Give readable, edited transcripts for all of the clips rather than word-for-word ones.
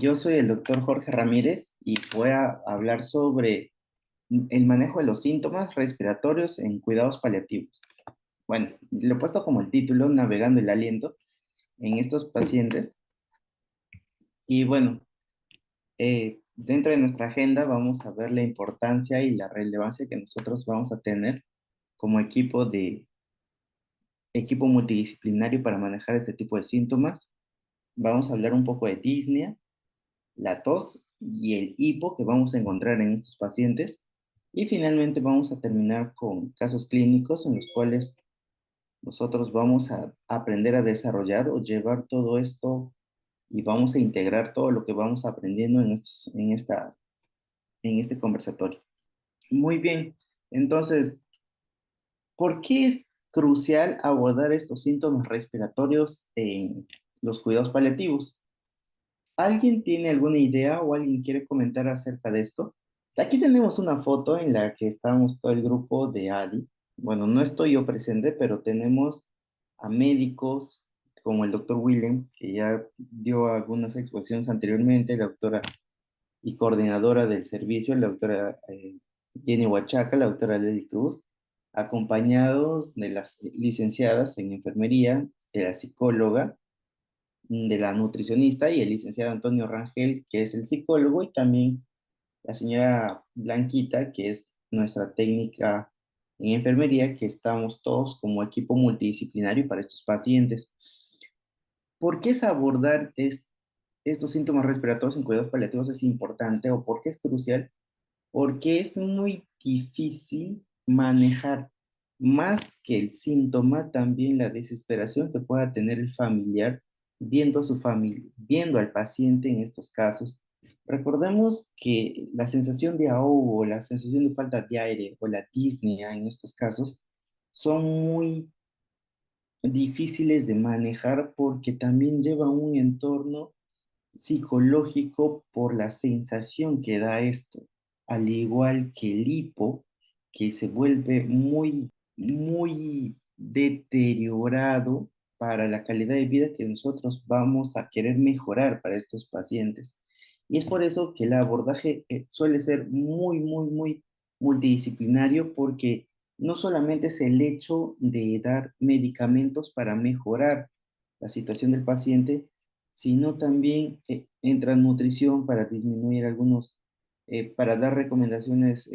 Yo soy el doctor Jorge Ramírez y voy a hablar sobre el manejo de los síntomas respiratorios en cuidados paliativos. Bueno, lo he puesto como el título, Navegando el aliento en estos pacientes. Y bueno, dentro de nuestra agenda vamos a ver la importancia y la relevancia que nosotros vamos a tener como equipo multidisciplinario para manejar este tipo de síntomas. Vamos a hablar un poco de disnea, la tos y el hipo que vamos a encontrar en estos pacientes. Y finalmente vamos a terminar con casos clínicos en los cuales nosotros vamos a aprender a desarrollar o llevar todo esto y vamos a integrar todo lo que vamos aprendiendo en este conversatorio. Muy bien, entonces, ¿por qué es crucial abordar estos síntomas respiratorios en los cuidados paliativos? ¿Alguien tiene alguna idea o alguien quiere comentar acerca de esto? Aquí tenemos una foto en la que estamos todo el grupo de ADI. Bueno, no estoy yo presente, pero tenemos a médicos como el doctor Willem, que ya dio algunas exposiciones anteriormente, la doctora y coordinadora del servicio, la doctora Jenny Huachaca, la doctora Lady Cruz, acompañados de las licenciadas en enfermería, de la psicóloga, de la nutricionista y el licenciado Antonio Rangel, que es el psicólogo, y también la señora Blanquita, que es nuestra técnica en enfermería, que estamos todos como equipo multidisciplinario para estos pacientes. ¿Por qué es abordar estos síntomas respiratorios en cuidados paliativos es importante o por qué es crucial? Porque es muy difícil manejar más que el síntoma, también la desesperación que pueda tener el familiar viendo a su familia, viendo al paciente en estos casos. Recordemos que la sensación de ahogo, la sensación de falta de aire o la disnea en estos casos son muy difíciles de manejar porque también lleva un entorno psicológico por la sensación que da esto, al igual que el hipo, que se vuelve muy deteriorado para la calidad de vida que nosotros vamos a querer mejorar para estos pacientes. Y es por eso que el abordaje suele ser muy multidisciplinario porque no solamente es el hecho de dar medicamentos para mejorar la situación del paciente, sino también entra nutrición para disminuir para dar recomendaciones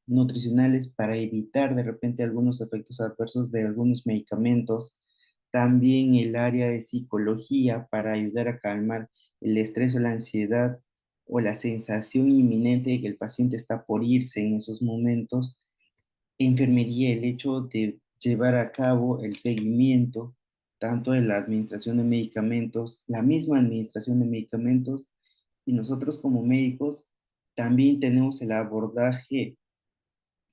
nutricionales para evitar de repente algunos efectos adversos de algunos medicamentos. También el área de psicología para ayudar a calmar el estrés o la ansiedad o la sensación inminente de que el paciente está por irse en esos momentos. Enfermería, el hecho de llevar a cabo el seguimiento tanto de la administración de medicamentos, la misma administración de medicamentos, y nosotros como médicos también tenemos el abordaje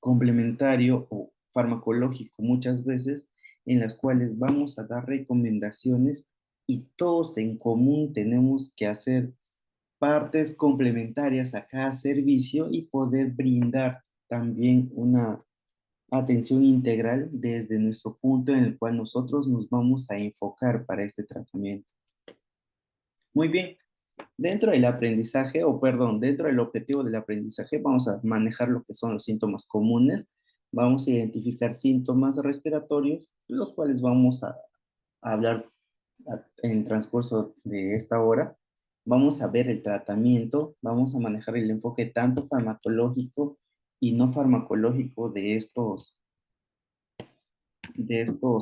complementario o farmacológico muchas veces en las cuales vamos a dar recomendaciones y todos en común tenemos que hacer partes complementarias a cada servicio y poder brindar también una atención integral desde nuestro punto en el cual nosotros nos vamos a enfocar para este tratamiento. Muy bien, dentro del aprendizaje, o perdón, dentro del objetivo del aprendizaje, vamos a manejar lo que son los síntomas comunes, vamos a identificar síntomas respiratorios, los cuales vamos a hablar en el transcurso de esta hora. Vamos a ver el tratamiento, vamos a manejar el enfoque tanto farmacológico y no farmacológico de estos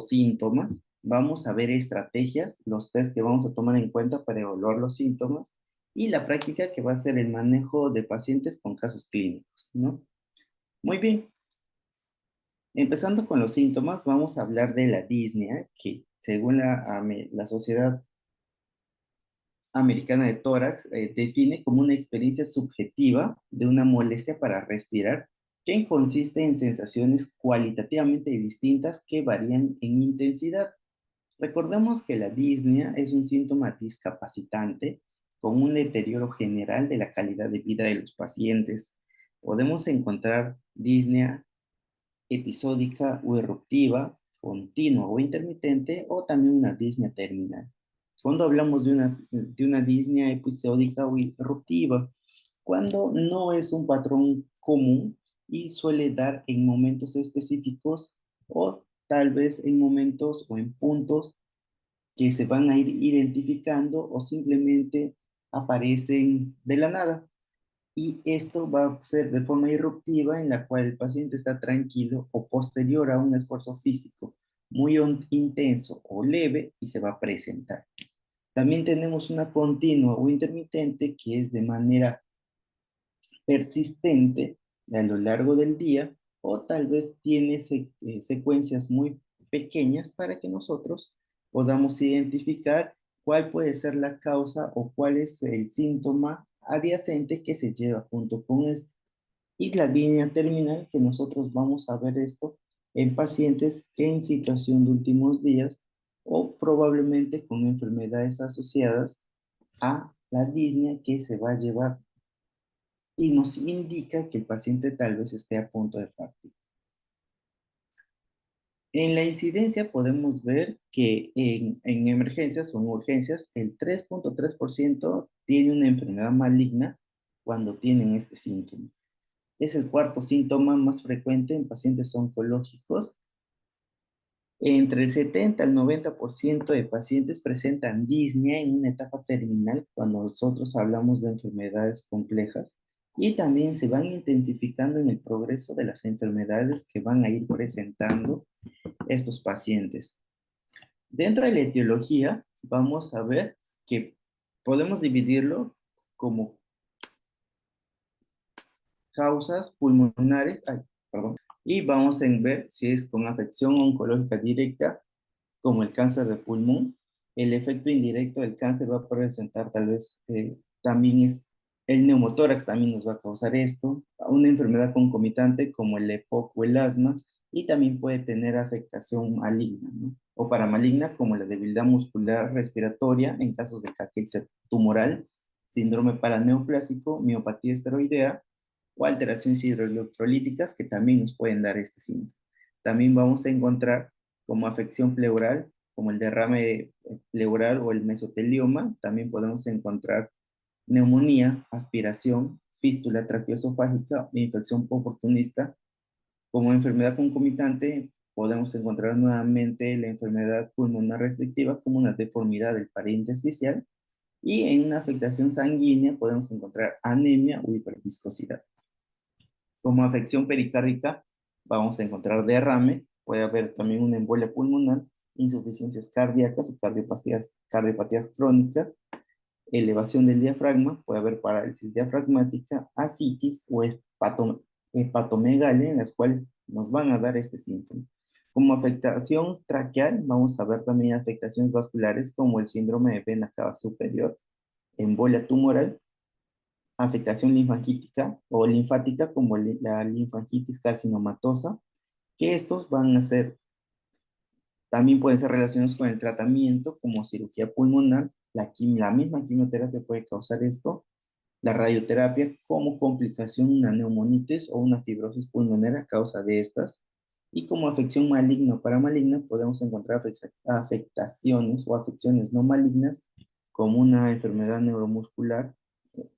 síntomas. Vamos a ver estrategias, los test que vamos a tomar en cuenta para evaluar los síntomas y la práctica que va a ser el manejo de pacientes con casos clínicos, ¿no? Muy bien, empezando con los síntomas, vamos a hablar de la disnea, que según la Sociedad Americana de Tórax, define como una experiencia subjetiva de una molestia para respirar que consiste en sensaciones cualitativamente distintas que varían en intensidad. Recordemos que la disnea es un síntoma discapacitante con un deterioro general de la calidad de vida de los pacientes. Podemos encontrar disnea episódica o eruptiva, continua o intermitente, o también una disnea terminal. Cuando hablamos de una disnea episódica o irruptiva, cuando no es un patrón común y suele dar en momentos específicos o tal vez en momentos o en puntos que se van a ir identificando o simplemente aparecen de la nada. Y esto va a ser de forma irruptiva en la cual el paciente está tranquilo o posterior a un esfuerzo físico muy intenso o leve y se va a presentar. También tenemos una continua o intermitente que es de manera persistente a lo largo del día o tal vez tiene secuencias muy pequeñas para que nosotros podamos identificar cuál puede ser la causa o cuál es el síntoma adyacente que se lleva junto con esto. Y la línea terminal que nosotros vamos a ver esto en pacientes que en situación de últimos días o probablemente con enfermedades asociadas a la disnea que se va a llevar y nos indica que el paciente tal vez esté a punto de partir. En la incidencia podemos ver que en emergencias o en urgencias el 3.3% tiene una enfermedad maligna cuando tienen este síntoma. Es el cuarto síntoma más frecuente en pacientes oncológicos. Entre el 70 al 90% de pacientes presentan disnea en una etapa terminal cuando nosotros hablamos de enfermedades complejas y también se van intensificando en el progreso de las enfermedades que van a ir presentando estos pacientes. Dentro de la etiología, vamos a ver que podemos dividirlo como causas pulmonares, perdón, y vamos a ver si es con afección oncológica directa como el cáncer de pulmón. El efecto indirecto del cáncer va a presentar tal vez también es el neumotórax también nos va a causar esto, una enfermedad concomitante como el EPOC o el asma, y también puede tener afectación maligna, ¿no? O paramaligna como la debilidad muscular respiratoria en casos de caquexia tumoral, síndrome paraneoplásico, miopatía esteroidea o alteraciones hidroelectrolíticas que también nos pueden dar este síntoma. También vamos a encontrar como afección pleural, como el derrame pleural o el mesotelioma. También podemos encontrar neumonía, aspiración, fístula traqueoesofágica e infección oportunista. Como enfermedad concomitante, podemos encontrar nuevamente la enfermedad pulmonar restrictiva como una deformidad del pared intersticial y en una afectación sanguínea podemos encontrar anemia o hiperviscosidad. Como afección pericárdica, vamos a encontrar derrame, puede haber también una embolia pulmonar, insuficiencias cardíacas o cardiopatías crónicas, elevación del diafragma, puede haber parálisis diafragmática, ascitis o hepatomegalia, en las cuales nos van a dar este síntoma. Como afectación traqueal, vamos a ver también afectaciones vasculares como el síndrome de vena cava superior, embolia tumoral, afectación linfangítica o linfática como la linfangitis carcinomatosa, que estos van a ser, también pueden ser relacionados con el tratamiento como cirugía pulmonar, la misma quimioterapia puede causar esto, la radioterapia como complicación una neumonitis o una fibrosis pulmonar a causa de estas, y como afección maligna o paramaligna podemos encontrar afectaciones o afecciones no malignas como una enfermedad neuromuscular,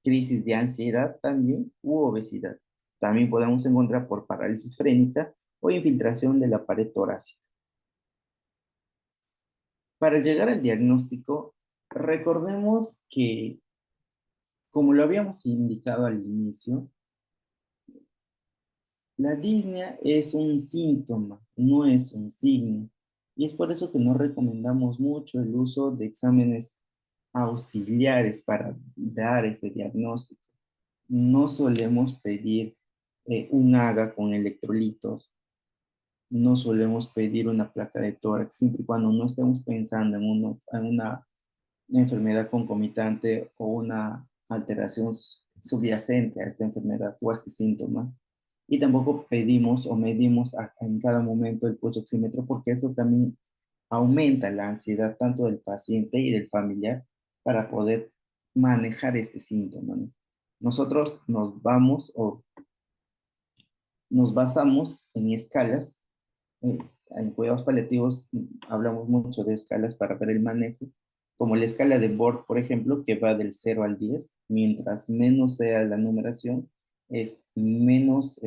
crisis de ansiedad también u obesidad. También podemos encontrar por parálisis frénica o infiltración de la pared torácica. Para llegar al diagnóstico, recordemos que, como lo habíamos indicado al inicio, la disnea es un síntoma, no es un signo. Y es por eso que no recomendamos mucho el uso de exámenes auxiliares para dar este diagnóstico. No solemos pedir un AGA con electrolitos, no solemos pedir una placa de tórax, siempre y cuando no estemos pensando en una enfermedad concomitante o una alteración subyacente a esta enfermedad o a este síntoma. Y tampoco pedimos o medimos en cada momento el pulso oxímetro porque eso también aumenta la ansiedad tanto del paciente y del familiar para poder manejar este síntoma, ¿no? Nosotros nos vamos o nos basamos en escalas. En cuidados paliativos hablamos mucho de escalas para ver el manejo como la escala de Borg, por ejemplo, que va del 0 al 10. Mientras menos sea la numeración, es menos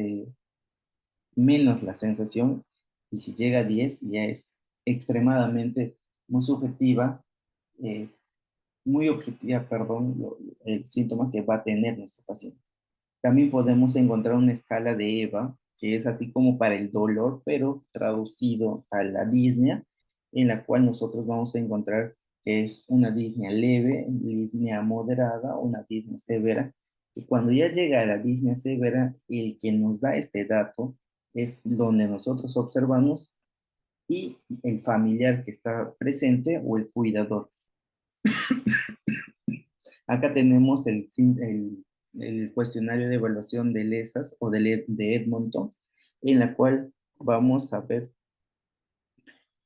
la sensación, y si llega a 10 ya es extremadamente muy subjetiva, eh, muy objetiva, perdón, el síntoma que va a tener nuestro paciente. También podemos encontrar una escala de EVA, que es así como para el dolor, pero traducido a la disnea, en la cual nosotros vamos a encontrar que es una disnea leve, disnea moderada, una disnea severa. Y cuando ya llega a la disnea severa, el que nos da este dato es donde nosotros observamos y el familiar que está presente o el cuidador. Acá tenemos el cuestionario de evaluación de LESAS o de Edmonton, en la cual vamos a ver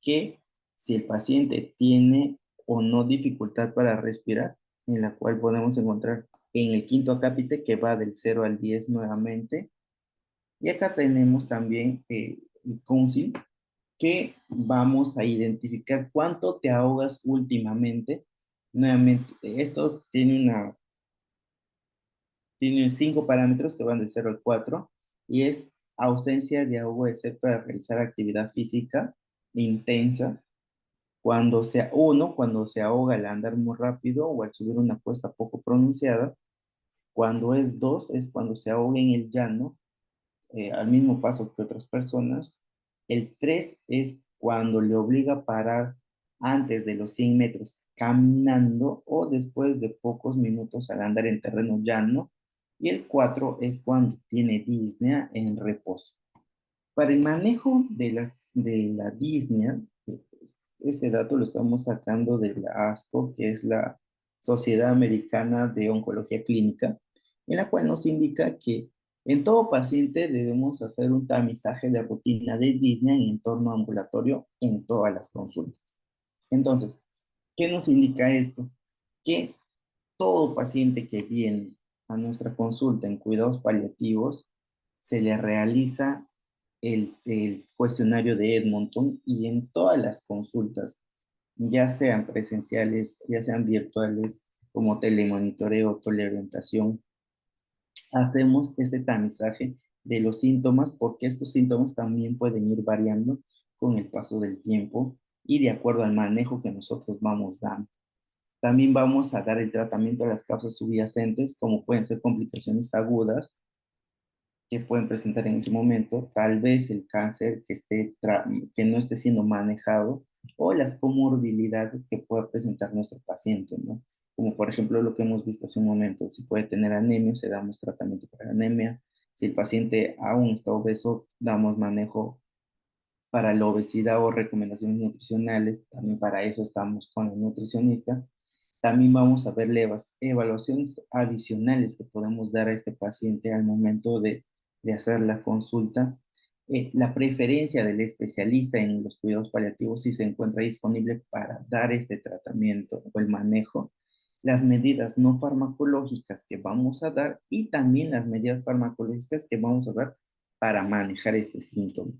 que si el paciente tiene o no dificultad para respirar, en la cual podemos encontrar en el quinto acápite que va del 0 al 10 nuevamente. Y acá tenemos también el council, que vamos a identificar cuánto te ahogas últimamente. Nuevamente, esto tiene 5 parámetros que van del 0 al 4, y es ausencia de ahogo excepto de realizar actividad física intensa. Cuando se ahoga al andar muy rápido o al subir una cuesta poco pronunciada. Cuando es 2, es cuando se ahoga en el llano, al mismo paso que otras personas. El 3 es cuando le obliga a parar antes de los 100 metros caminando o después de pocos minutos al andar en terreno llano. Y el 4 es cuando tiene disnea en reposo. Para el manejo de la disnea, este dato lo estamos sacando de la ASCO, que es la Sociedad Americana de Oncología Clínica, en la cual nos indica que en todo paciente debemos hacer un tamizaje de rutina de disnea en entorno ambulatorio en todas las consultas. Entonces, ¿qué nos indica esto? Que todo paciente que viene a nuestra consulta en cuidados paliativos se le realiza el cuestionario de Edmonton, y en todas las consultas, ya sean presenciales, ya sean virtuales, como telemonitoreo, teleorientación, hacemos este tamizaje de los síntomas, porque estos síntomas también pueden ir variando con el paso del tiempo y de acuerdo al manejo que nosotros vamos dando. También vamos a dar el tratamiento a las causas subyacentes, como pueden ser complicaciones agudas que pueden presentar en ese momento, tal vez el cáncer que no esté siendo manejado, o las comorbilidades que pueda presentar nuestro paciente, ¿no? Como por ejemplo lo que hemos visto hace un momento, si puede tener anemia, se damos tratamiento para la anemia. Si el paciente aún está obeso, damos manejo para la obesidad o recomendaciones nutricionales. También para eso estamos con el nutricionista. También vamos a ver evaluaciones adicionales que podemos dar a este paciente al momento de hacer la consulta. La preferencia del especialista en los cuidados paliativos, si se encuentra disponible para dar este tratamiento o el manejo. Las medidas no farmacológicas que vamos a dar, y también las medidas farmacológicas que vamos a dar para manejar este síntoma.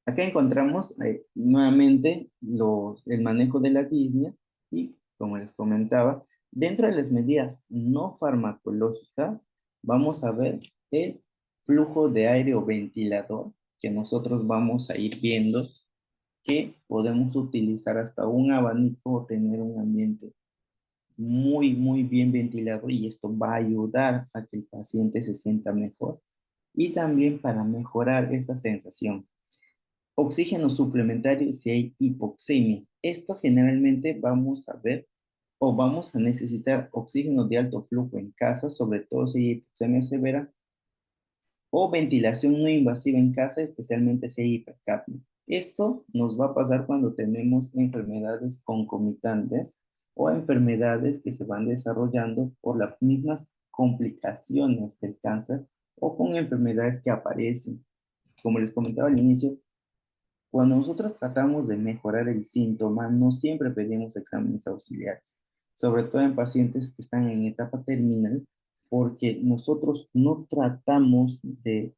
Acá encontramos nuevamente el manejo de la disnea, y, como les comentaba, dentro de las medidas no farmacológicas vamos a ver el flujo de aire o ventilador, que nosotros vamos a ir viendo que podemos utilizar hasta un abanico o tener un ambiente muy, muy bien ventilado, y esto va a ayudar a que el paciente se sienta mejor y también para mejorar esta sensación. Oxígeno suplementario si hay hipoxemia. Esto generalmente vamos a ver o vamos a necesitar oxígeno de alto flujo en casa, sobre todo si hay hipoxemia severa, o ventilación no invasiva en casa, especialmente si hay hipercapnia. Esto nos va a pasar cuando tenemos enfermedades concomitantes o enfermedades que se van desarrollando por las mismas complicaciones del cáncer, o con enfermedades que aparecen. Como les comentaba al inicio, cuando nosotros tratamos de mejorar el síntoma, no siempre pedimos exámenes auxiliares, sobre todo en pacientes que están en etapa terminal, porque nosotros no tratamos de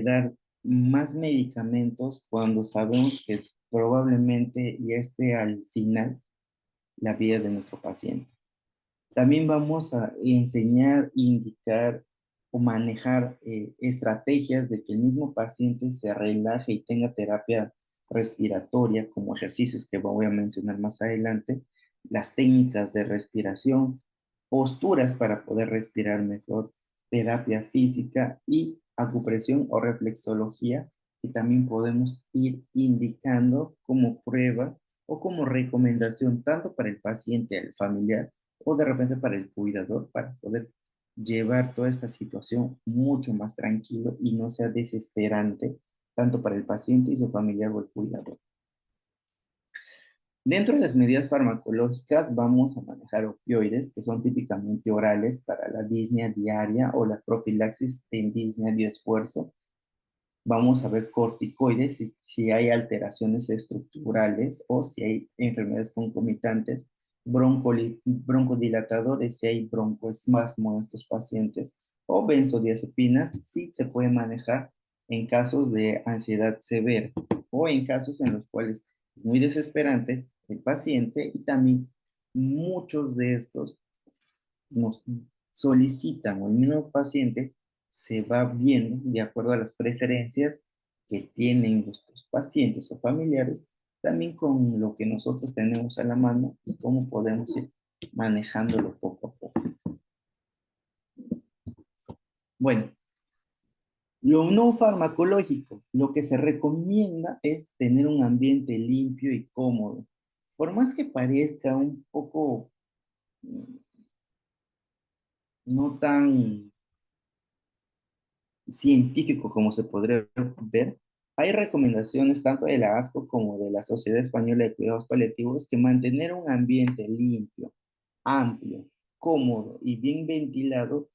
dar más medicamentos cuando sabemos que probablemente ya esté al final la vida de nuestro paciente. También vamos a enseñar, indicar o manejar estrategias de que el mismo paciente se relaje y tenga terapia respiratoria, como ejercicios que voy a mencionar más adelante, las técnicas de respiración, posturas para poder respirar mejor, terapia física y acupresión o reflexología, que también podemos ir indicando como prueba o como recomendación tanto para el paciente, el familiar, o de repente para el cuidador, para poder llevar toda esta situación mucho más tranquilo y no sea desesperante tanto para el paciente y su familiar o el cuidador. Dentro de las medidas farmacológicas vamos a manejar opioides, que son típicamente orales para la disnea diaria o la profilaxis en disnea de esfuerzo. Vamos a ver corticoides si hay alteraciones estructurales o si hay enfermedades concomitantes, broncodilatadores si hay broncoespasmo en estos pacientes, o benzodiazepinas si se puede manejar en casos de ansiedad severa o en casos en los cuales es muy desesperante el paciente y también muchos de estos nos solicitan o el mismo paciente se va viendo de acuerdo a las preferencias que tienen nuestros pacientes o familiares, también con lo que nosotros tenemos a la mano y cómo podemos ir manejándolo poco a poco. Bueno, lo no farmacológico, lo que se recomienda es tener un ambiente limpio y cómodo. Por más que parezca un poco no tan científico como se podría ver, hay recomendaciones tanto de la ASCO como de la Sociedad Española de Cuidados Paliativos que mantener un ambiente limpio, amplio, cómodo y bien ventilado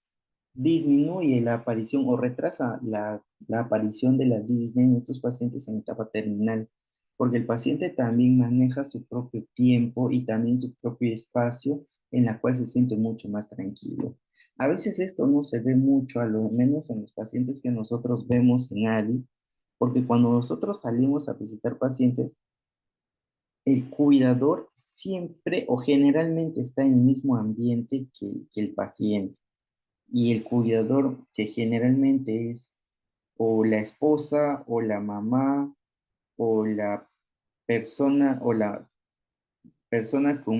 disminuye la aparición o retrasa la aparición de la disnea en estos pacientes en etapa terminal, porque el paciente también maneja su propio tiempo y también su propio espacio en la cual se siente mucho más tranquilo. A veces esto no se ve mucho, a lo menos en los pacientes que nosotros vemos en ADI, porque cuando nosotros salimos a visitar pacientes, el cuidador siempre o generalmente está en el mismo ambiente que el paciente y el cuidador que generalmente es o la esposa o la mamá o la persona con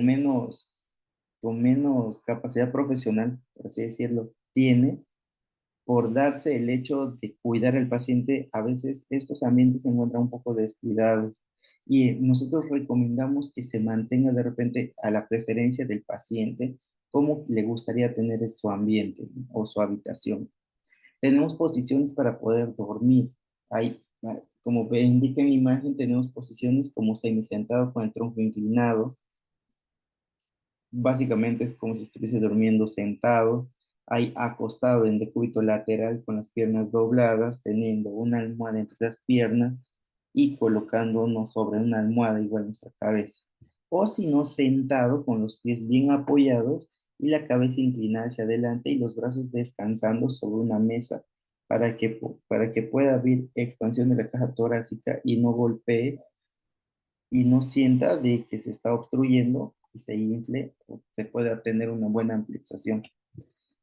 menos capacidad profesional, por así decirlo, tiene por darse el hecho de cuidar al paciente, a veces estos ambientes se encuentran un poco descuidados y nosotros recomendamos que se mantenga de repente a la preferencia del paciente cómo le gustaría tener su ambiente o su habitación. Tenemos posiciones para poder dormir. Hay, como indica en mi imagen, tenemos posiciones como semisentado con el tronco inclinado. Básicamente es como si estuviese durmiendo sentado. Hay acostado en decúbito lateral con las piernas dobladas, teniendo una almohada entre las piernas y colocándonos sobre una almohada igual nuestra cabeza. O si no, sentado con los pies bien apoyados y la cabeza inclinada hacia adelante y los brazos descansando sobre una mesa para que pueda haber expansión de la caja torácica y no golpee y no sienta de que se está obstruyendo y se infle o se pueda tener una buena amplificación.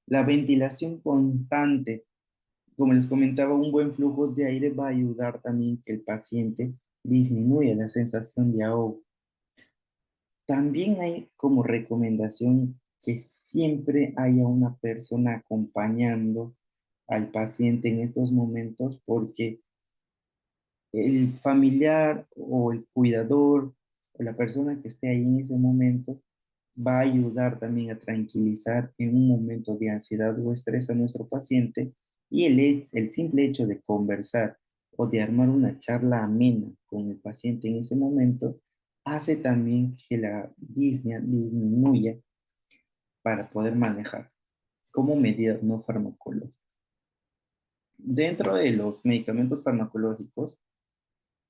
La ventilación constante, como les comentaba, un buen flujo de aire va a ayudar también que el paciente disminuya la sensación de ahogo. También hay como recomendación que siempre haya una persona acompañando al paciente en estos momentos porque el familiar o el cuidador o la persona que esté ahí en ese momento va a ayudar también a tranquilizar en un momento de ansiedad o estrés a nuestro paciente y el simple hecho de conversar o de armar una charla amena con el paciente en ese momento hace también que la disnea disminuya para poder manejar como medida no farmacológica. Dentro de los medicamentos farmacológicos,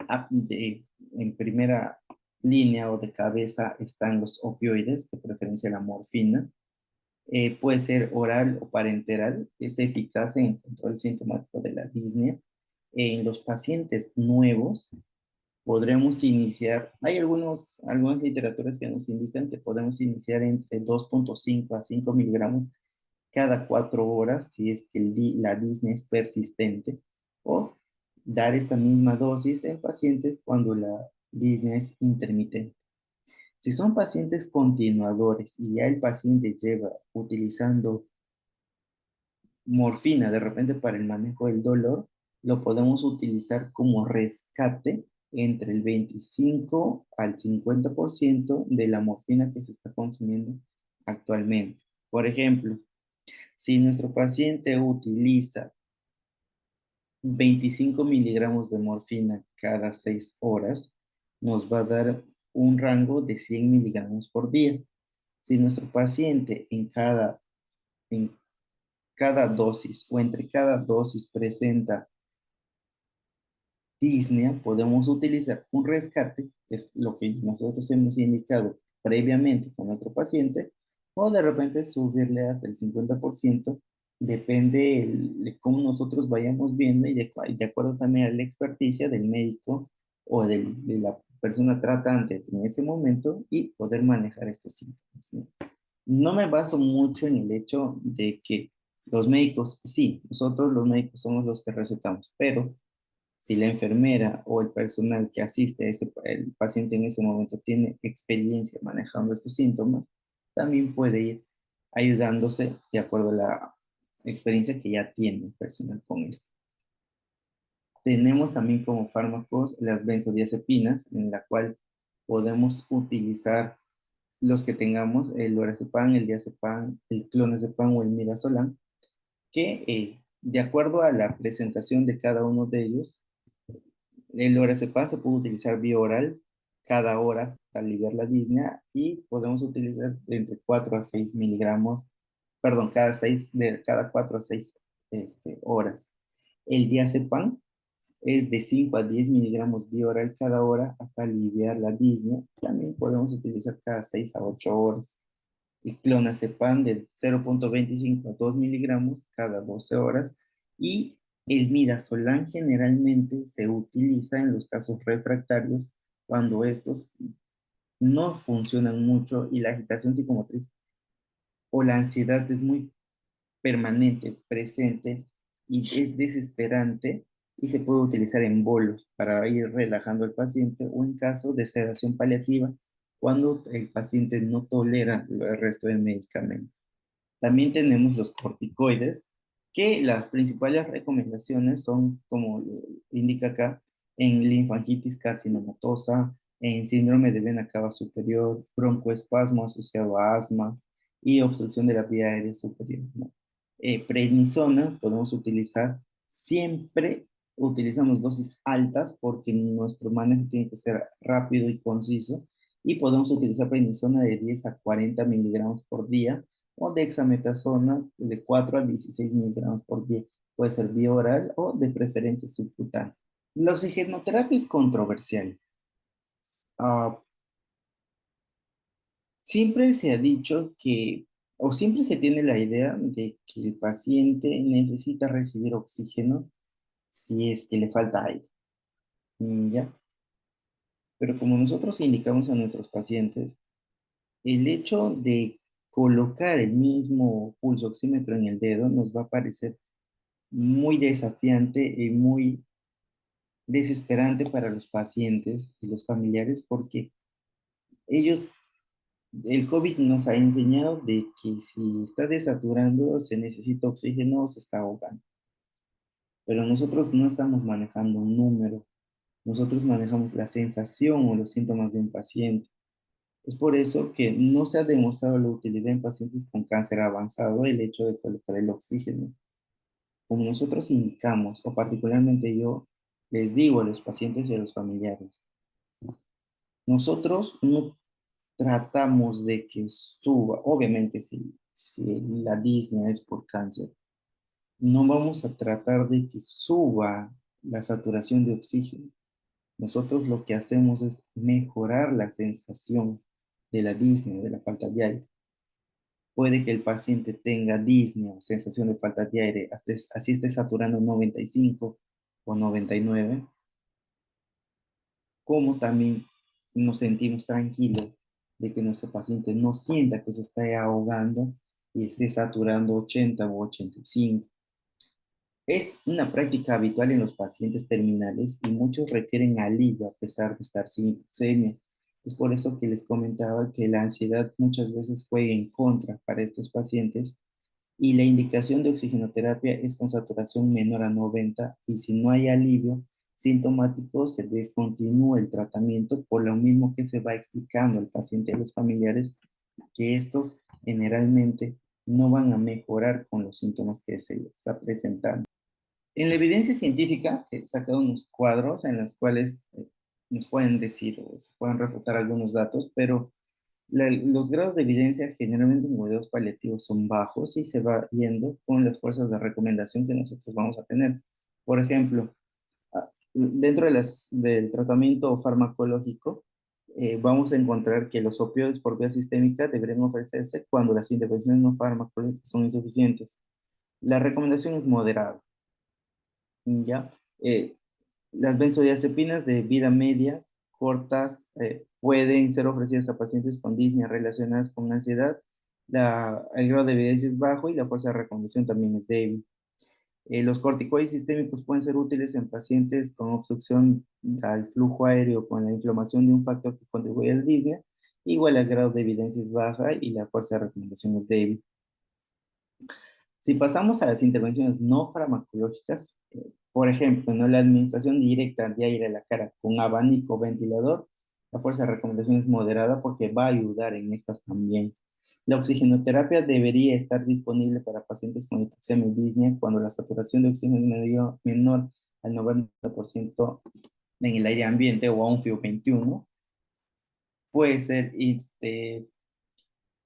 en primera línea o de cabeza están los opioides, de preferencia la morfina. Puede ser oral o parenteral, es eficaz en el control sintomático de la disnea. En los pacientes nuevos, podremos iniciar, hay algunas literaturas que nos indican que podemos iniciar entre 2,5 a 5 miligramos cada 4 horas si es que la disnea es persistente, o dar esta misma dosis en pacientes cuando la disnea es intermitente. Si son pacientes continuadores y ya el paciente lleva utilizando morfina de repente para el manejo del dolor, lo podemos utilizar como rescate entre el 25 al 50% de la morfina que se está consumiendo actualmente. Por ejemplo, si nuestro paciente utiliza 25 miligramos de morfina cada 6 horas, nos va a dar un rango de 100 miligramos por día. Si nuestro paciente en cada dosis o entre cada dosis presenta disnea, podemos utilizar un rescate, que es lo que nosotros hemos indicado previamente con nuestro paciente, o de repente subirle hasta el 50%, depende de cómo nosotros vayamos viendo y de acuerdo también a la experticia del médico o de la persona tratante en ese momento y poder manejar estos síntomas, ¿no? No me baso mucho en el hecho de que los médicos, sí, nosotros los médicos somos los que recetamos, pero si la enfermera o el personal que asiste a el paciente en ese momento tiene experiencia manejando estos síntomas, también puede ir ayudándose de acuerdo a la experiencia que ya tiene el personal con esto. Tenemos también como fármacos las benzodiazepinas, en la cual podemos utilizar los que tengamos, el lorazepam, el diazepam, el clonazepam o el midazolam, que de acuerdo a la presentación de cada uno de ellos, el lorazepam se puede utilizar vía oral cada hora hasta aliviar la disnea y podemos utilizar de entre 4 a 6 miligramos, perdón, cada 4 a 6 horas. El diazepam es de 5 a 10 miligramos vía oral cada hora hasta aliviar la disnea. También podemos utilizar cada 6 a 8 horas. Y clonazepam de 0,25 a 2 miligramos cada 12 horas. Y el midazolam generalmente se utiliza en los casos refractarios cuando estos no funcionan mucho y la agitación psicomotriz o la ansiedad es muy permanente, presente y es desesperante y se puede utilizar en bolos para ir relajando al paciente o en caso de sedación paliativa cuando el paciente no tolera el resto del medicamento. También tenemos los corticoides, que las principales recomendaciones son, como indica acá, en linfangitis carcinomatosa, en síndrome de vena cava superior, broncoespasmo asociado a asma y obstrucción de la vía aérea superior, ¿no? Prednisona podemos utilizar siempre, utilizamos dosis altas porque nuestro manejo tiene que ser rápido y conciso y podemos utilizar prednisona de 10 a 40 miligramos por día o dexametasona de 4 a 16 miligramos por día. Puede ser vía oral o de preferencia subcutánea. La oxigenoterapia es controversial. Ah, siempre se ha dicho que, o siempre se tiene la idea de que el paciente necesita recibir oxígeno si es que le falta aire. ¿Ya? Pero como nosotros indicamos a nuestros pacientes, el hecho de colocar el mismo pulso oxímetro en el dedo nos va a parecer muy desafiante y muy desesperante para los pacientes y los familiares porque ellos, el COVID nos ha enseñado de que si está desaturando, se necesita oxígeno o se está ahogando. Pero nosotros no estamos manejando un número, nosotros manejamos la sensación o los síntomas de un paciente. Es por eso que no se ha demostrado la utilidad en pacientes con cáncer avanzado el hecho de colocar el oxígeno. Como nosotros indicamos, o particularmente yo les digo a los pacientes y a los familiares, nosotros no tratamos de que suba, obviamente si la disnea es por cáncer, no vamos a tratar de que suba la saturación de oxígeno. Nosotros lo que hacemos es mejorar la sensación de la disnea, de la falta de aire. Puede que el paciente tenga disnea, sensación de falta de aire, así esté saturando 95 o 99, como también nos sentimos tranquilos de que nuestro paciente no sienta que se está ahogando y esté saturando 80 o 85. Es una práctica habitual en los pacientes terminales y muchos refieren alivio a pesar de estar sin hipoxemia. Es por eso que les comentaba que la ansiedad muchas veces juega en contra para estos pacientes y la indicación de oxigenoterapia es con saturación menor a 90 y si no hay alivio sintomático se descontinúa el tratamiento por lo mismo que se va explicando al paciente y a los familiares que estos generalmente no van a mejorar con los síntomas que se está presentando. En la evidencia científica he sacado unos cuadros en los cuales nos pueden decir o se pueden refutar algunos datos, pero los grados de evidencia generalmente en cuidados paliativos son bajos y se va yendo con las fuerzas de recomendación que nosotros vamos a tener. Por ejemplo, dentro del tratamiento farmacológico, vamos a encontrar que los opioides por vía sistémica deberían ofrecerse cuando las intervenciones no farmacológicas son insuficientes. La recomendación es moderada, ¿ya? Eh, las benzodiazepinas de vida media, cortas, pueden ser ofrecidas a pacientes con disnea relacionadas con ansiedad. El grado de evidencia es bajo y la fuerza de recomendación también es débil. Los corticoides sistémicos pueden ser útiles en pacientes con obstrucción al flujo aéreo con la inflamación de un factor que contribuye al disnea. Igual el grado de evidencia es baja y la fuerza de recomendación es débil. Si pasamos a las intervenciones no farmacológicas, por ejemplo, ¿no? La administración directa de aire a la cara con abanico o ventilador, la fuerza de recomendación es moderada porque va a ayudar en estas también. La oxigenoterapia debería estar disponible para pacientes con hipoxemia y disnea cuando la saturación de oxígeno es menor al 90% en el aire ambiente o a un FIO 21. Puede ser el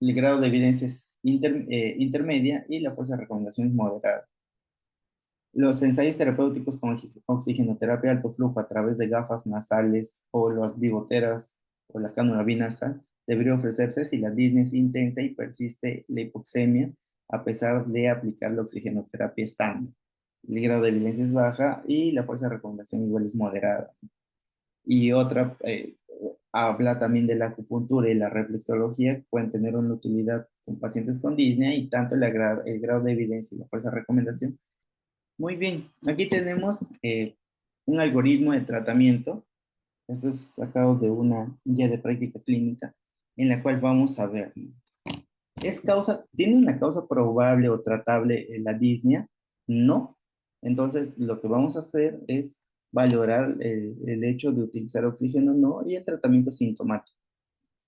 grado de evidencia es intermedia y la fuerza de recomendación es moderada. Los ensayos terapéuticos con oxigenoterapia de alto flujo a través de gafas nasales o las bigoteras o la cánula binasal debería ofrecerse si la disnea es intensa y persiste la hipoxemia a pesar de aplicar la oxigenoterapia estándar. El grado de evidencia es baja y la fuerza de recomendación igual es moderada. Y otra habla también de la acupuntura y la reflexología que pueden tener una utilidad con pacientes con disnea y tanto el grado de evidencia y la fuerza de recomendación. Muy bien, aquí tenemos un algoritmo de tratamiento. Esto es sacado de una guía de práctica clínica en la cual vamos a ver, ¿no? ¿Tiene una causa probable o tratable la disnea? No. Entonces, lo que vamos a hacer es valorar el hecho de utilizar oxígeno o no y el tratamiento sintomático.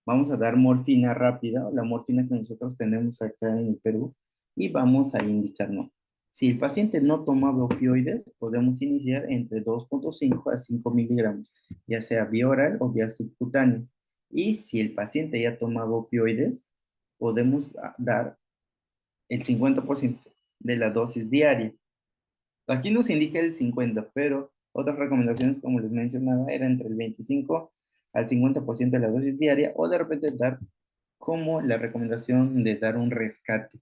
Vamos a dar morfina rápida, la morfina que nosotros tenemos acá en el Perú, y vamos a indicar no. Si el paciente no tomaba opioides, podemos iniciar entre 2,5 a 5 miligramos, ya sea vía oral o vía subcutánea. Y si el paciente ya tomaba opioides, podemos dar el 50% de la dosis diaria. Aquí nos indica el 50, pero otras recomendaciones, como les mencionaba, eran entre el 25 al 50% de la dosis diaria o de repente dar como la recomendación de dar un rescate,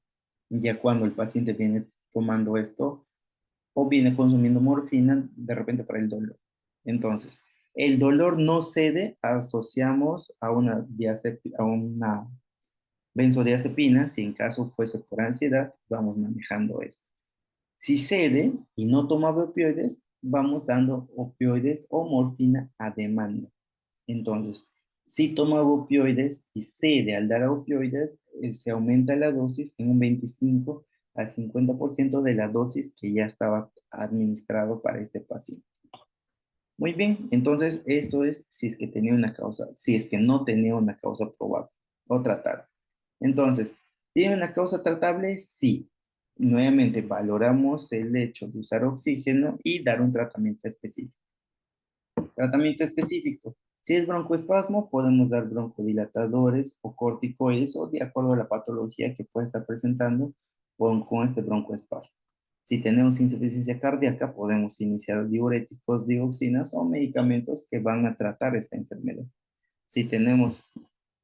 ya cuando el paciente viene tomando esto o viene consumiendo morfina de repente para el dolor. Entonces, el dolor no cede, asociamos a una benzodiazepina, si en caso fuese por ansiedad, vamos manejando esto. Si cede y no tomaba opioides, vamos dando opioides o morfina a demanda. Entonces, si tomaba opioides y cede al dar opioides, se aumenta la dosis en un 25 al 50% de la dosis que ya estaba administrado para este paciente. Muy bien, entonces eso es si es que tenía una causa, si es que no tenía una causa probable o tratable. Entonces, ¿tiene una causa tratable? Sí. Nuevamente valoramos el hecho de usar oxígeno y dar un tratamiento específico. Tratamiento específico. Si es broncoespasmo, podemos dar broncodilatadores o corticoides o de acuerdo a la patología que pueda estar presentando con este broncoespasmo. Si tenemos insuficiencia cardíaca, podemos iniciar diuréticos, dioxinas o medicamentos que van a tratar esta enfermedad. Si tenemos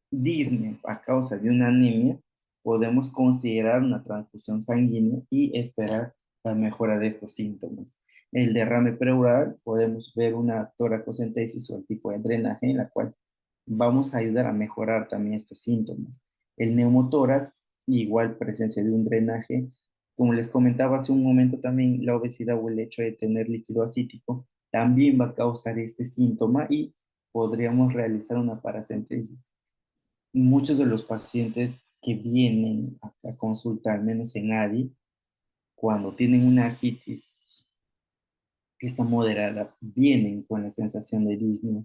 disnea a causa de una anemia, podemos considerar una transfusión sanguínea y esperar la mejora de estos síntomas. El derrame pleural, podemos ver una toracocentesis o el tipo de drenaje en la cual vamos a ayudar a mejorar también estos síntomas. El neumotórax, igual presencia de un drenaje. Como les comentaba hace un momento también, la obesidad o el hecho de tener líquido ascítico también va a causar este síntoma y podríamos realizar una paracentesis. Muchos de los pacientes que vienen a consulta, al menos en ADI, cuando tienen una ascitis que está moderada, vienen con la sensación de disnea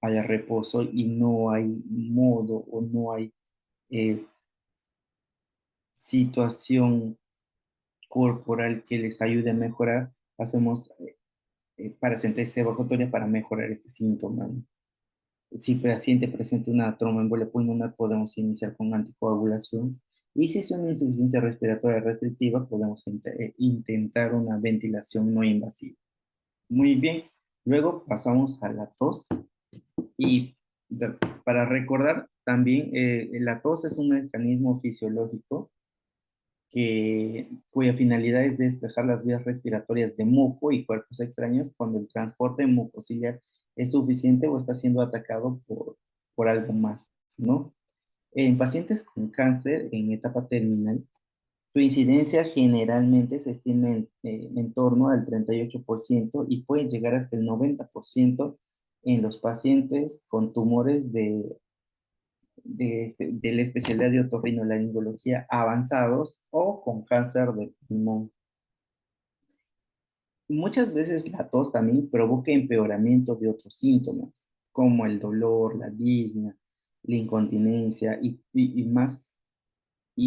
al reposo y no hay modo o no hay eh, situación corporal que les ayude a mejorar. Hacemos paracentesis evacuatoria para mejorar este síntoma, ¿no? Si el paciente presenta una tromboembolia pulmonar, podemos iniciar con anticoagulación. Y si es una insuficiencia respiratoria restrictiva, podemos intentar una ventilación no invasiva. Muy bien. Luego pasamos a la tos. Y para recordar también, la tos es un mecanismo fisiológico cuya finalidad es despejar las vías respiratorias de moco y cuerpos extraños cuando el transporte mucociliar es suficiente o está siendo atacado por algo más, ¿no? En pacientes con cáncer en etapa terminal, su incidencia generalmente se estima en torno al 38% y puede llegar hasta el 90% en los pacientes con tumores de la especialidad de otorrinolaringología avanzados o con cáncer de pulmón. Muchas veces la tos también provoca empeoramiento de otros síntomas, como el dolor, la disnea, la incontinencia y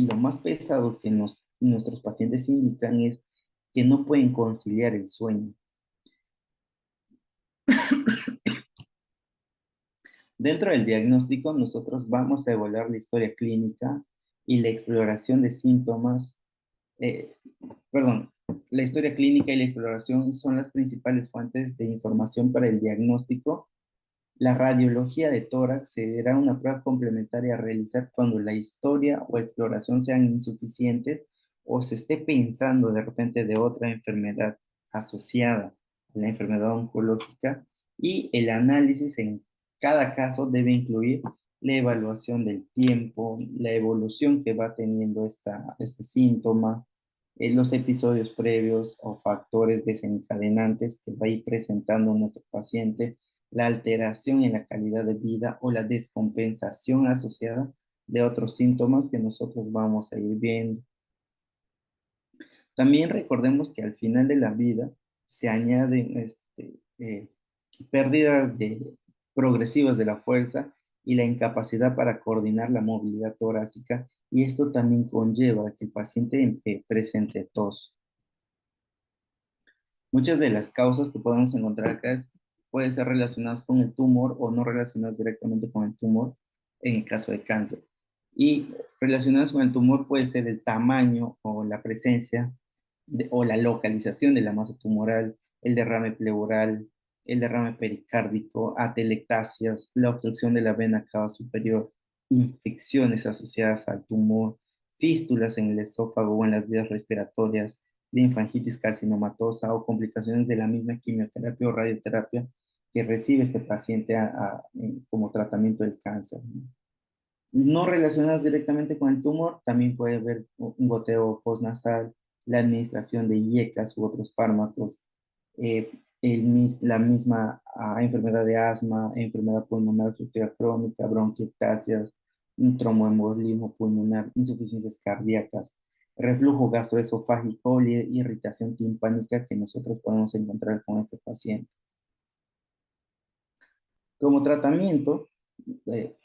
lo más pesado que nuestros pacientes indican es que no pueden conciliar el sueño. Dentro del diagnóstico, nosotros vamos a evaluar la historia clínica y la exploración de síntomas. eh, Perdón, la historia clínica y la exploración son las principales fuentes de información para el diagnóstico. La radiología de tórax será una prueba complementaria a realizar cuando la historia o exploración sean insuficientes o se esté pensando de repente de otra enfermedad asociada a la enfermedad oncológica, y el análisis en cada caso debe incluir la evaluación del tiempo, la evolución que va teniendo este síntoma, los episodios previos o factores desencadenantes que va a ir presentando nuestro paciente, la alteración en la calidad de vida o la descompensación asociada de otros síntomas que nosotros vamos a ir viendo. También recordemos que al final de la vida se añaden pérdidas progresivas de la fuerza y la incapacidad para coordinar la movilidad torácica, y esto también conlleva que el paciente presente tos. Muchas de las causas que podemos encontrar acá pueden ser relacionadas con el tumor o no relacionadas directamente con el tumor en el caso de cáncer. Y relacionadas con el tumor puede ser el tamaño o la presencia o la localización de la masa tumoral, el derrame pleural, el derrame pericárdico, atelectasias, la obstrucción de la vena cava superior, infecciones asociadas al tumor, fístulas en el esófago o en las vías respiratorias, linfangitis carcinomatosa o complicaciones de la misma quimioterapia o radioterapia que recibe este paciente como tratamiento del cáncer, ¿no? No relacionadas directamente con el tumor, también puede haber un goteo postnasal, la administración de IECAS u otros fármacos, la misma enfermedad de asma, enfermedad pulmonar obstructiva crónica, bronquiectasias, un tromboembolismo pulmonar, insuficiencias cardíacas, reflujo gastroesofágico y irritación timpánica que nosotros podemos encontrar con este paciente. Como tratamiento, eh,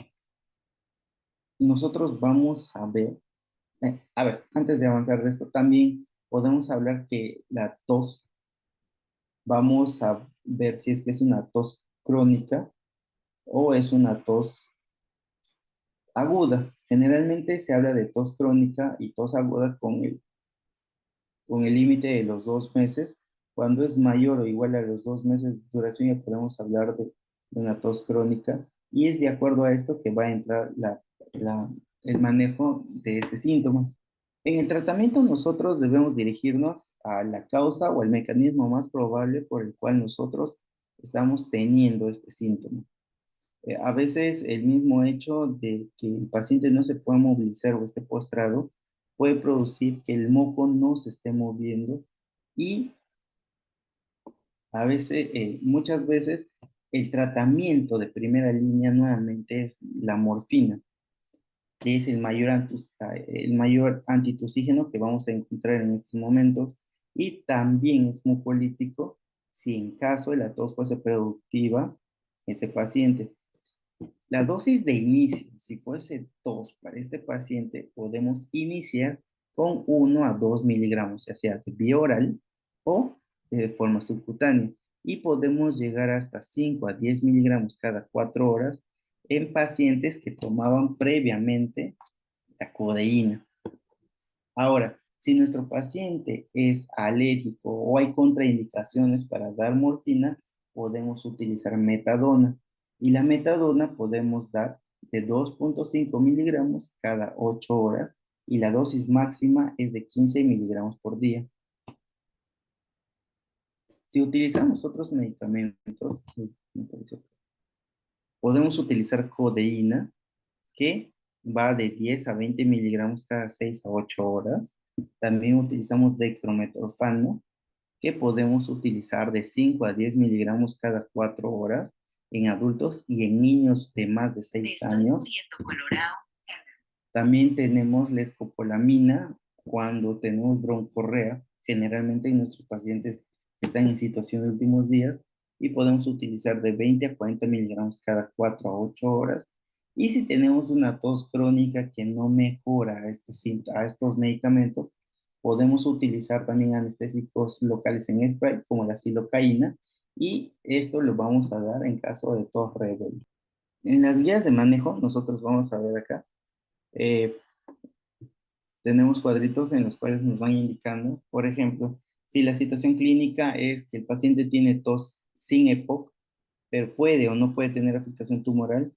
nosotros vamos a ver, antes de avanzar de esto, también podemos hablar que la tos, vamos a ver si es que es una tos crónica o es una tos aguda. Generalmente se habla de tos crónica y tos aguda con el límite de los 2 meses. Cuando es mayor o igual a los 2 meses de duración, ya podemos hablar de una tos crónica. Y es de acuerdo a esto que va a entrar el manejo de este síntoma. En el tratamiento nosotros debemos dirigirnos a la causa o al mecanismo más probable por el cual nosotros estamos teniendo este síntoma. A veces el mismo hecho de que el paciente no se pueda movilizar o esté postrado puede producir que el moco no se esté moviendo y muchas veces el tratamiento de primera línea nuevamente es la morfina, que es el mayor antitusígeno que vamos a encontrar en estos momentos, y también es mucolítico si en caso de la tos fuese productiva este paciente. La dosis de inicio, si fuese tos para este paciente, podemos iniciar con 1 a 2 miligramos, ya sea de vía oral o de forma subcutánea. Y podemos llegar hasta 5 a 10 miligramos cada 4 horas en pacientes que tomaban previamente la codeína. Ahora, si nuestro paciente es alérgico o hay contraindicaciones para dar morfina, podemos utilizar metadona. Y la metadona podemos dar de 2,5 miligramos cada 8 horas y la dosis máxima es de 15 miligramos por día. Si utilizamos otros medicamentos, podemos utilizar codeína, que va de 10 a 20 miligramos cada 6 a 8 horas. También utilizamos dextrometorfano, que podemos utilizar de 5 a 10 miligramos cada 4 horas en adultos y en niños de más de 6 años. También tenemos la escopolamina cuando tenemos broncorrea, generalmente en nuestros pacientes que están en situación de últimos días, y podemos utilizar de 20 a 40 miligramos cada 4 a 8 horas. Y si tenemos una tos crónica que no mejora a estos medicamentos, podemos utilizar también anestésicos locales en spray, como la silocaína, y esto lo vamos a dar en caso de tos rebelde. En las guías de manejo, nosotros vamos a ver acá, eh, tenemos cuadritos en los cuales nos van indicando, por ejemplo, si la situación clínica es que el paciente tiene tos sin EPOC, pero puede o no puede tener afectación tumoral,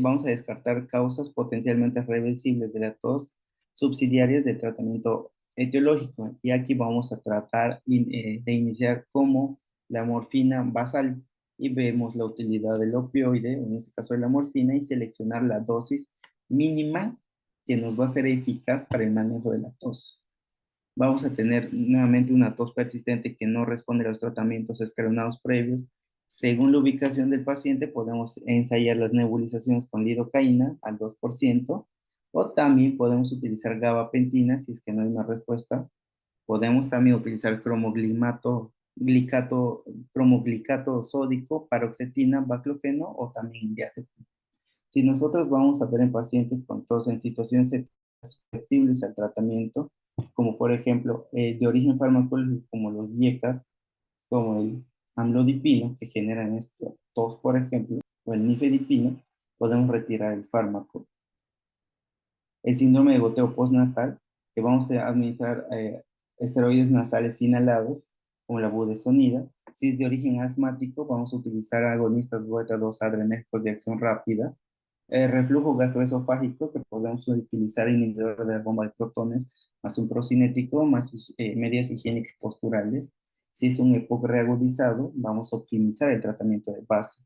vamos a descartar causas potencialmente reversibles de la tos subsidiarias del tratamiento etiológico. Y aquí vamos a tratar de iniciar como la morfina basal y vemos la utilidad del opioide, en este caso de la morfina, y seleccionar la dosis mínima que nos va a ser eficaz para el manejo de la tos. Vamos a tener nuevamente una tos persistente que no responde a los tratamientos escalonados previos. Según la ubicación del paciente, podemos ensayar las nebulizaciones con lidocaína al 2%, o también podemos utilizar gabapentina si es que no hay una respuesta. Podemos también utilizar cromoglicato sódico, paroxetina, baclofeno o también diazepam. Si nosotros vamos a ver en pacientes con tos en situaciones susceptibles al tratamiento, como por ejemplo de origen farmacológico, como los IECAS, como el amlodipino, que generan esto, tos, por ejemplo, o el nifedipino, podemos retirar el fármaco. El síndrome de goteo postnasal, que vamos a administrar esteroides nasales inhalados, como la budesonida. Si es de origen asmático, vamos a utilizar agonistas beta 2 adrenérgicos de acción rápida. Reflujo gastroesofágico, que podemos utilizar inhibidor de la bomba de protones, más un procinético, más medidas higiénicas posturales. Si es un EPOC reagudizado, vamos a optimizar el tratamiento de base.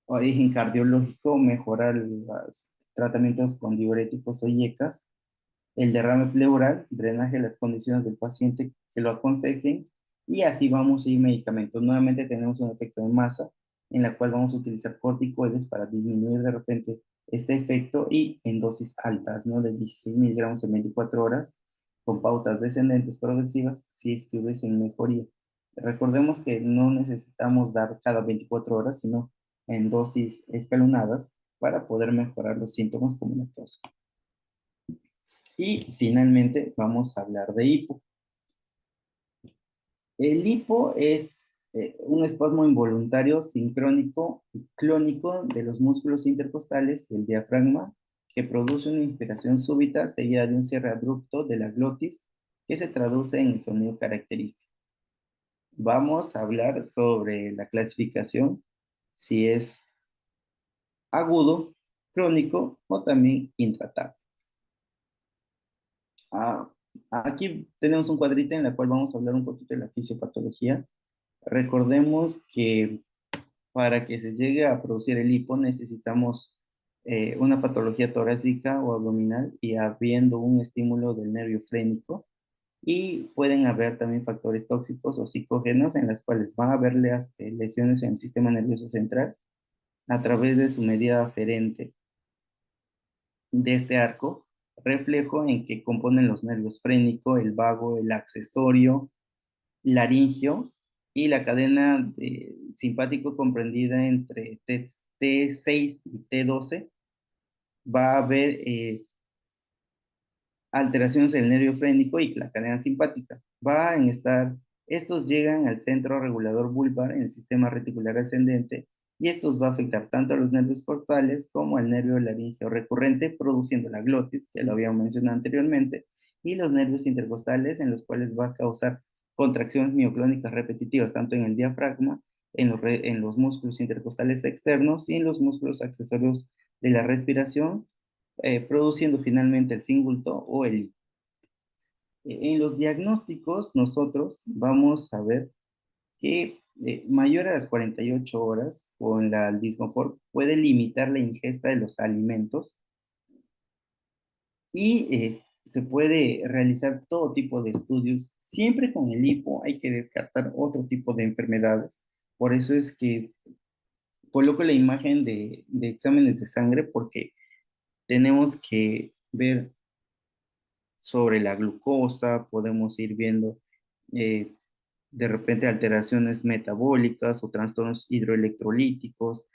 Origen cardiológico, mejorar los tratamientos con diuréticos o IECAS. El derrame pleural, drenaje de las condiciones del paciente que lo aconsejen, y así vamos a ir medicamentos. Nuevamente tenemos un efecto de masa en la cual vamos a utilizar corticoides para disminuir de repente este efecto y en dosis altas, ¿no? De 16 miligramos en 24 horas, con pautas descendentes progresivas si es que hubiesen mejoría. Recordemos que no necesitamos dar cada 24 horas, sino en dosis escalonadas para poder mejorar los síntomas como la tos. Y finalmente vamos a hablar de hipo. El hipo es un espasmo involuntario sincrónico y clónico de los músculos intercostales y el diafragma, que produce una inspiración súbita seguida de un cierre abrupto de la glotis que se traduce en el sonido característico. Vamos a hablar sobre la clasificación, si es agudo, crónico o también intratable. Aquí tenemos un cuadrito en el cual vamos a hablar un poquito de la fisiopatología. Recordemos que para que se llegue a producir el hipo necesitamos una patología torácica o abdominal y habiendo un estímulo del nervio frénico, y pueden haber también factores tóxicos o psicógenos en las cuales van a haber lesiones en el sistema nervioso central a través de su medida aferente de este arco reflejo en que componen los nervios frénico, el vago, el accesorio, laringio y la cadena de simpático comprendida entre T6 y T12. Va a haber alteraciones del nervio frénico y la cadena simpática. Estos llegan al centro regulador vulvar en el sistema reticular ascendente, y estos va a afectar tanto a los nervios cortales como al nervio laríngeo recurrente, produciendo la glotis, que lo habíamos mencionado anteriormente, y los nervios intercostales, en los cuales va a causar contracciones mioclónicas repetitivas, tanto en el diafragma, en los músculos intercostales externos y en los músculos accesorios de la respiración, produciendo finalmente el singulto o el I. En los diagnósticos, nosotros vamos a ver que mayor a las 48 horas con el disconfort puede limitar la ingesta de los alimentos, y se puede realizar todo tipo de estudios. Siempre con el hipo hay que descartar otro tipo de enfermedades. Por eso es que coloco la imagen de exámenes de sangre, porque tenemos que ver sobre la glucosa, podemos ir viendo eh, de repente alteraciones metabólicas o trastornos hidroelectrolíticos.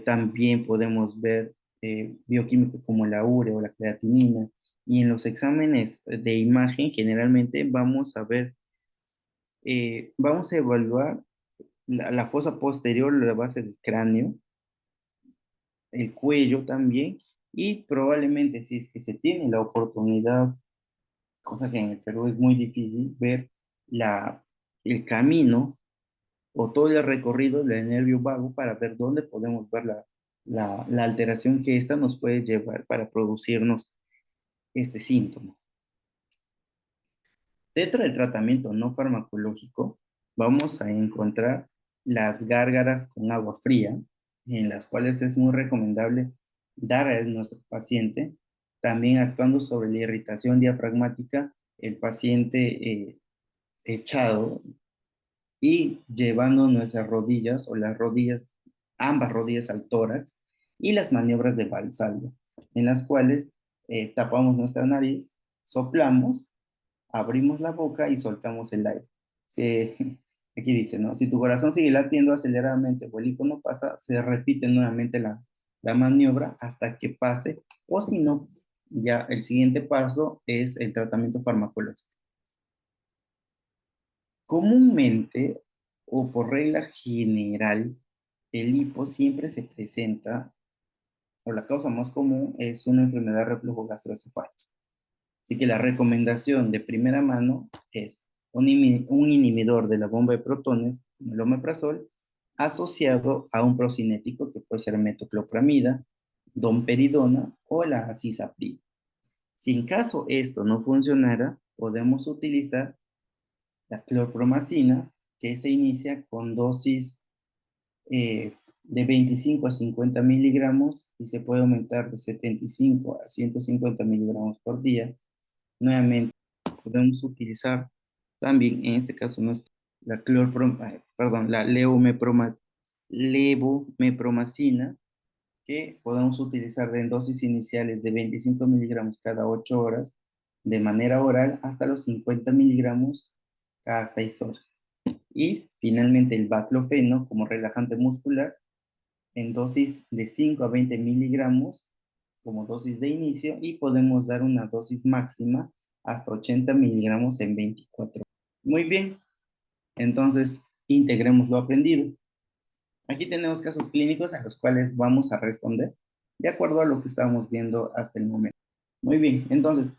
También podemos ver bioquímicos como la urea o la creatinina. Y en los exámenes de imagen generalmente vamos a evaluar la fosa posterior, la base del cráneo, el cuello también, y probablemente si es que se tiene la oportunidad, cosa que en el Perú es muy difícil, ver la, el camino o todo el recorrido del nervio vago para ver dónde podemos ver la alteración que ésta nos puede llevar para producirnos este síntoma. Dentro del tratamiento no farmacológico, vamos a encontrar las gárgaras con agua fría, en las cuales es muy recomendable dar a nuestro paciente, también actuando sobre la irritación diafragmática, el paciente echado y llevando nuestras rodillas o las rodillas, ambas rodillas al tórax, y las maniobras de Valsalva, en las cuales tapamos nuestra nariz, soplamos, abrimos la boca y soltamos el aire. Si, aquí dice, ¿no? Si tu corazón sigue latiendo aceleradamente o el hipo no pasa, se repite nuevamente la maniobra hasta que pase, o si no, ya el siguiente paso es el tratamiento farmacológico. Comúnmente o por regla general, el hipo siempre se presenta, o la causa más común es una enfermedad de reflujo gastroesofágico. Así que la recomendación de primera mano es un inhibidor de la bomba de protones, como el omeprazol, asociado a un procinético que puede ser metoclopramida, domperidona o la acisapril. Si en caso esto no funcionara, podemos utilizar la clorpromacina, que se inicia con dosis de 25 a 50 miligramos y se puede aumentar de 75 a 150 miligramos por día. Nuevamente, podemos utilizar también, en este caso, la levomepromacina, que podemos utilizar en dosis iniciales de 25 miligramos cada 8 horas de manera oral hasta los 50 miligramos cada 6 horas. Y finalmente el baclofeno como relajante muscular en dosis de 5 a 20 miligramos como dosis de inicio, y podemos dar una dosis máxima hasta 80 miligramos en 24 horas. Muy bien, entonces integremos lo aprendido. Aquí tenemos casos clínicos a los cuales vamos a responder de acuerdo a lo que estábamos viendo hasta el momento. Muy bien, entonces,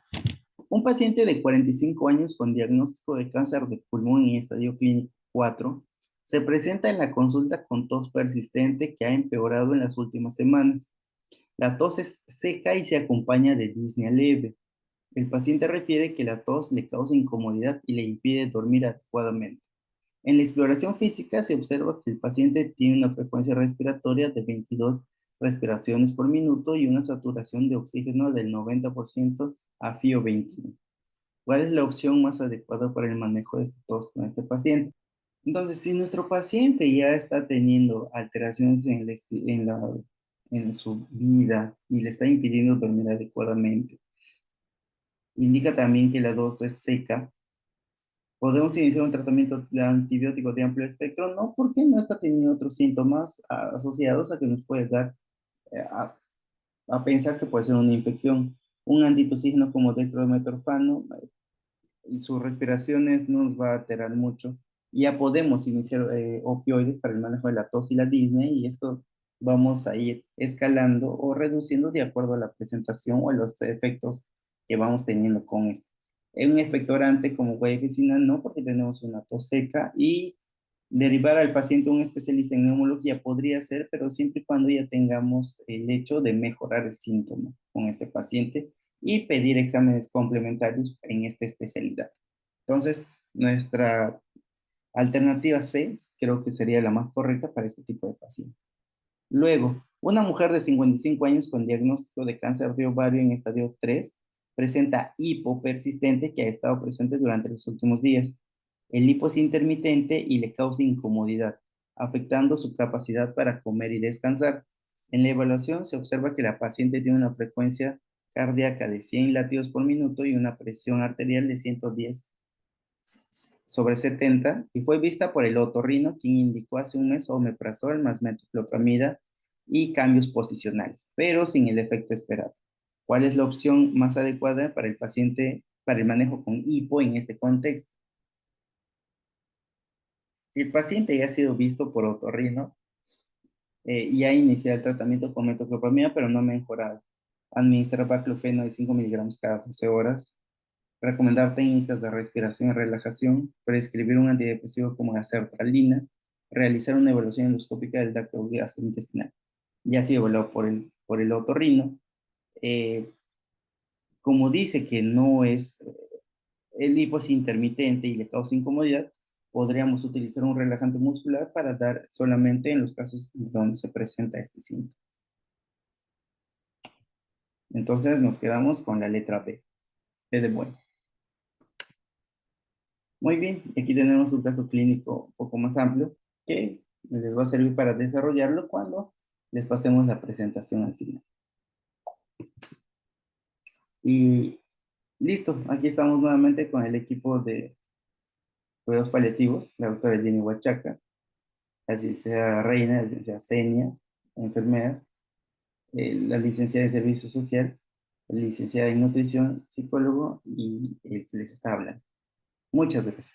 un paciente de 45 años con diagnóstico de cáncer de pulmón en estadio clínico 4 se presenta en la consulta con tos persistente que ha empeorado en las últimas semanas. La tos es seca y se acompaña de disnea leve. El paciente refiere que la tos le causa incomodidad y le impide dormir adecuadamente. En la exploración física se observa que el paciente tiene una frecuencia respiratoria de 22 respiraciones por minuto y una saturación de oxígeno del 90% a FiO 21. ¿Cuál es la opción más adecuada para el manejo de esta tos con este paciente? Entonces, si nuestro paciente ya está teniendo alteraciones en su vida y le está impidiendo dormir adecuadamente, indica también que la tos es seca, podemos iniciar un tratamiento de antibiótico de amplio espectro, no porque no está teniendo otros síntomas asociados a que nos puede dar eh, a, a pensar que puede ser una infección. Un antitussígeno como dextrometorfano y sus respiraciones no nos va a alterar mucho. Ya podemos iniciar opioides para el manejo de la tos y la disnea y esto vamos a ir escalando o reduciendo de acuerdo a la presentación o a los efectos que vamos teniendo con esto. En un expectorante como guaifecina no, porque tenemos una tos seca y derivar al paciente a un especialista en neumología podría ser, pero siempre y cuando ya tengamos el hecho de mejorar el síntoma con este paciente y pedir exámenes complementarios en esta especialidad. Entonces, nuestra alternativa C creo que sería la más correcta para este tipo de paciente. Luego, una mujer de 55 años con diagnóstico de cáncer de ovario en estadio 3 presenta hipo persistente que ha estado presente durante los últimos días. El hipo es intermitente y le causa incomodidad, afectando su capacidad para comer y descansar. En la evaluación se observa que la paciente tiene una frecuencia cardíaca de 100 latidos por minuto y una presión arterial de 110 sobre 70 y fue vista por el otorrino, quien indicó hace un mes omeprazol más metoclopramida y cambios posicionales, pero sin el efecto esperado. ¿Cuál es la opción más adecuada para el paciente, para el manejo con hipo en este contexto? Si el paciente ya ha sido visto por otorrino y ha iniciado el tratamiento con metoclopramida, pero no ha mejorado, administrar baclofeno de 5 miligramos cada 12 horas, recomendar técnicas de respiración y relajación, prescribir un antidepresivo como la sertralina, realizar una evaluación endoscópica del tracto gastrointestinal. Ya ha sido evaluado por el otorrino. Eh, como dice que no es, el hipo es intermitente y le causa incomodidad, podríamos utilizar un relajante muscular para dar solamente en los casos donde se presenta este síntoma. Entonces nos quedamos con la letra B, B de bueno. Muy bien, aquí tenemos un caso clínico un poco más amplio que les va a servir para desarrollarlo cuando les pasemos la presentación al final. Y listo, aquí estamos nuevamente con el equipo de cuidados paliativos, la doctora Jenny Huachaca, la licenciada Reina, la licenciada Senia, la enfermera, la licenciada en Servicio Social, la licenciada en Nutrición, psicólogo y el que les está hablando. Muchas gracias.